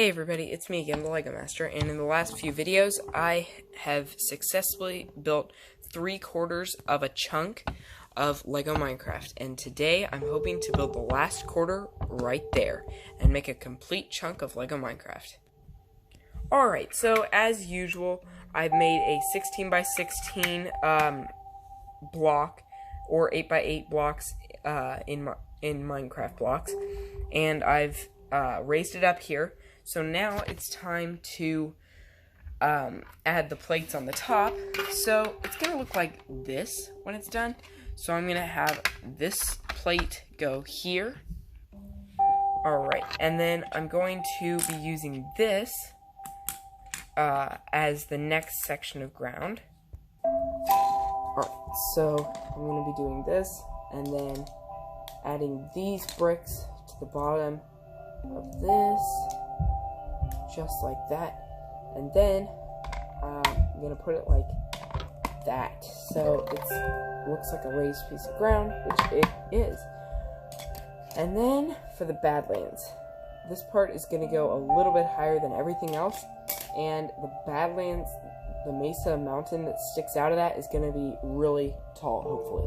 Hey everybody, it's me again, the Lego Master, and in the last few videos, I have successfully built 3/4 of a chunk of Lego Minecraft, and today I'm hoping to build the last quarter right there, and make a complete chunk of Lego Minecraft. Alright, so as usual, I've made a 16 by 16 block, or 8 by 8 blocks in Minecraft blocks, and I've raised it up here. So now it's time to add the plates on the top. So it's going to look like this when it's done. So I'm going to have this plate go here. Alright, and then I'm going to be using this as the next section of ground. Alright, so I'm going to be doing this, and then adding these bricks to the bottom of this. Just like that, and then I'm gonna put it like that, so it looks like a raised piece of ground, which it is. And then for the badlands, this part is gonna go a little bit higher than everything else, and the badlands, the mesa mountain that sticks out of that, is gonna be really tall, hopefully.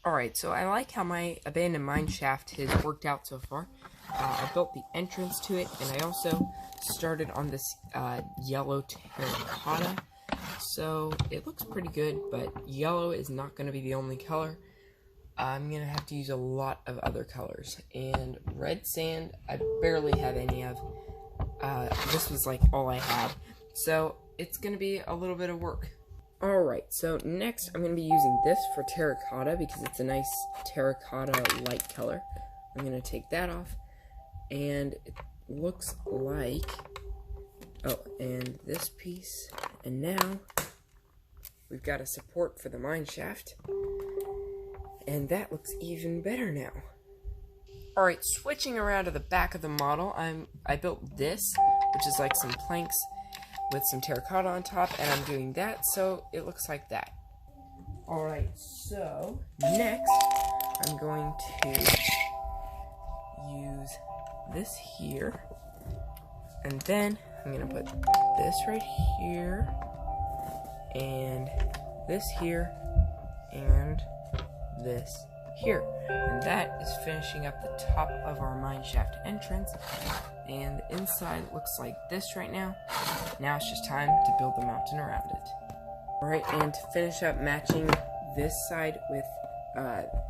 Alright, so I like how my abandoned mineshaft has worked out so far. I built the entrance to it, and I also started on this yellow terracotta. So it looks pretty good, but yellow is not going to be the only color. I'm going to have to use a lot of other colors. And red sand, I barely have any of. This was like all I had. So it's going to be a little bit of work. Alright, so next I'm going to be using this for terracotta because it's a nice terracotta light color. I'm going to take that off, and it looks like, oh, and this piece, and now we've got a support for the mineshaft, and that looks even better now. Alright, switching around to the back of the model, I built this, which is like some planks with some terracotta on top, and I'm doing that, so it looks like that. Alright, so next I'm going to use this here, and then I'm going to put this right here, and this here, and this here. And that is finishing up the top of our mineshaft entrance, and the inside looks like this right now. Now it's just time to build the mountain around it. Alright, and to finish up matching this side with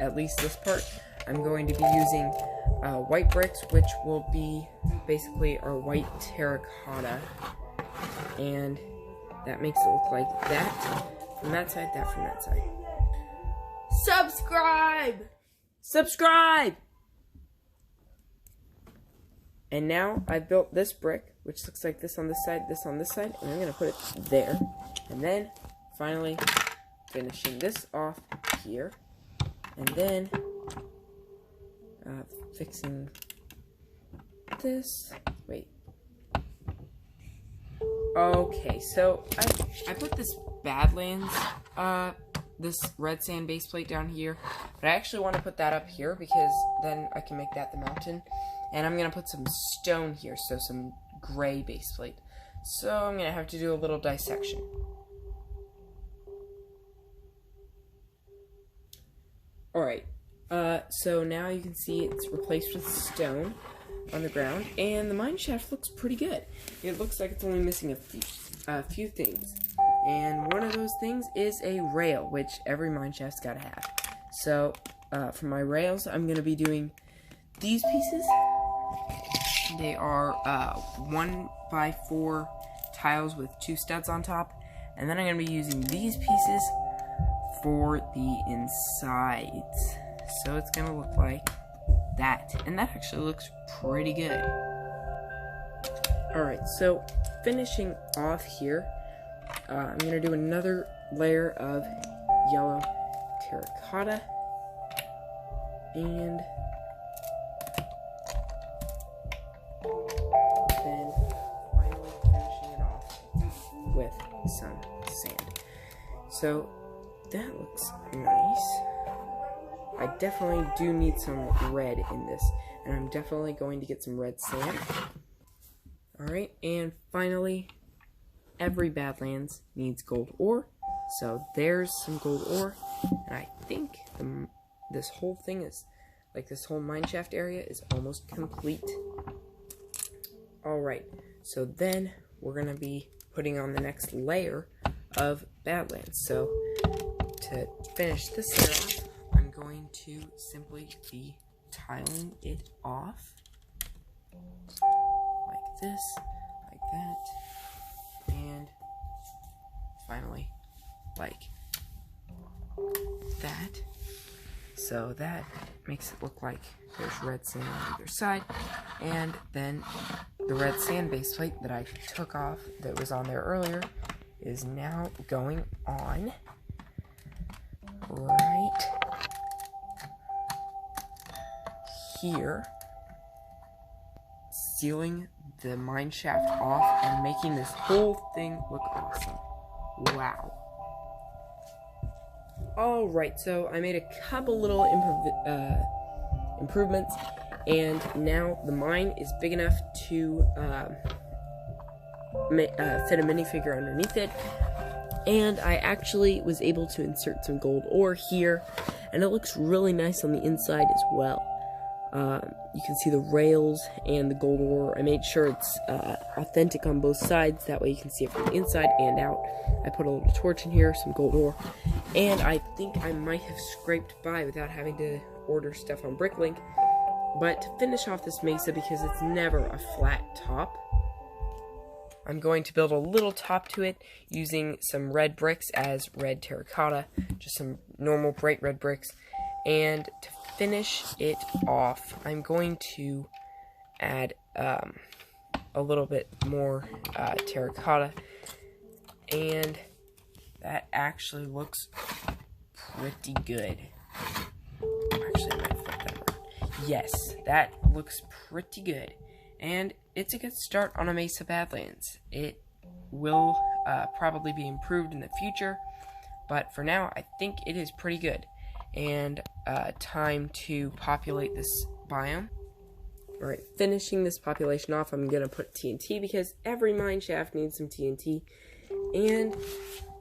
at least this part, I'm going to be using white bricks, which will be basically our white terracotta, and that makes it look like that from that side, that from that side. Subscribe! Subscribe! And now I've built this brick, which looks like this on this side, and I'm going to put it there. And then, finally, finishing this off here. And then, fixing this. Wait. Okay, so I put this badlands, this red sand base plate down here, but I actually want to put that up here because then I can make that the mountain. And I'm going to put some stone here, so some gray base plate. So I'm going to have to do a little dissection. Alright, so now you can see it's replaced with stone on the ground, and the mineshaft looks pretty good. It looks like it's only missing a few things. And one of those things is a rail, which every mineshaft's got to have. So, for my rails, I'm going to be doing these pieces. They are 1 by 4 tiles with 2 studs on top. And then I'm going to be using these pieces for the insides. So it's going to look like that. And that actually looks pretty good. Alright, so finishing off here, I'm going to do another layer of yellow terracotta. And with some sand. So that looks nice. I definitely do need some red in this, and I'm definitely going to get some red sand. Alright, and finally, every Badlands needs gold ore. So there's some gold ore, and I think this whole thing is, like this whole mineshaft area is almost complete. Alright, so then we're going to be putting on the next layer of Badlands. So to finish this layer off, I'm going to simply be tiling it off. Like this, like that, and finally, like that. So that makes it look like there's red sand on either side, and then the red sand base plate that I took off that was on there earlier is now going on right here, sealing the mine shaft off and making this whole thing look awesome. Wow. Alright, so I made a couple little improvements, and now the mine is big enough to fit a minifigure underneath it, and I actually was able to insert some gold ore here, and it looks really nice on the inside as well. You can see the rails and the gold ore. I made sure it's authentic on both sides, that way you can see it from the inside and out. I put a little torch in here, some gold ore, and I think I might have scraped by without having to order stuff on Bricklink. But to finish off this mesa, because it's never a flat top, I'm going to build a little top to it using some red bricks as red terracotta, just some normal bright red bricks. And to finish it off, I'm going to add a little bit more terracotta, and that actually looks pretty good. Actually, I might flip that around. Yes, that looks pretty good, and it's a good start on a Mesa Badlands. It will probably be improved in the future, but for now, I think it is pretty good. And time to populate this biome. Alright, finishing this population off, I'm going to put TNT because every mine shaft needs some TNT. And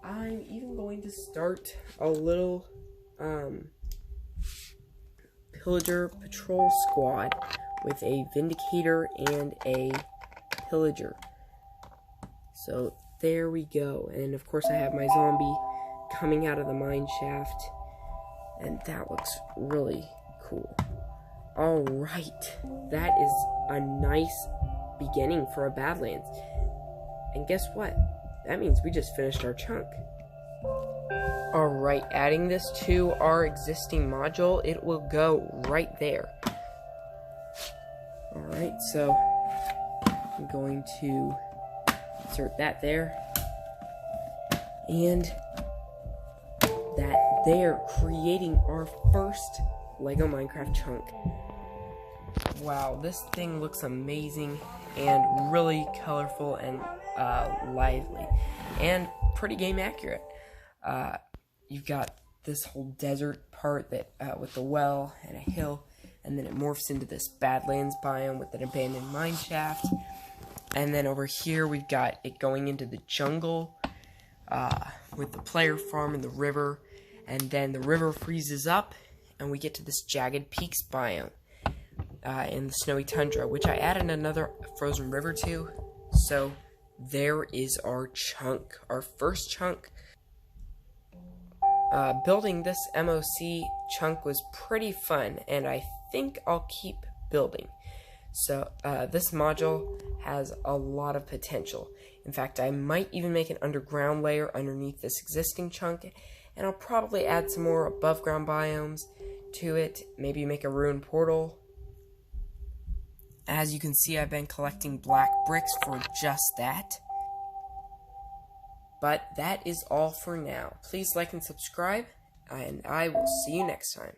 I'm even going to start a little pillager patrol squad with a vindicator and a pillager. So there we go. And of course I have my zombie coming out of the mine shaft. And that looks really cool. Alright, that is a nice beginning for a Badlands. And guess what? That means we just finished our chunk. Alright, adding this to our existing module, it will go right there. Alright, so I'm going to insert that there. And that there, creating our first Lego Minecraft chunk. Wow, this thing looks amazing and really colorful and lively and pretty game accurate. You've got this whole desert part that with the well and a hill, and then it morphs into this Badlands biome with an abandoned mine shaft. And then over here we've got it going into the jungle with the player farm and the river. And then the river freezes up, and we get to this jagged peaks biome in the snowy tundra, which I added another frozen river to. So there is our chunk, our first chunk. Building this MOC chunk was pretty fun, and I think I'll keep building. So this module has a lot of potential. In fact, I might even make an underground layer underneath this existing chunk, and I'll probably add some more above ground biomes to it, maybe make a ruined portal. As you can see, I've been collecting black bricks for just that. But that is all for now. Please like and subscribe, and I will see you next time.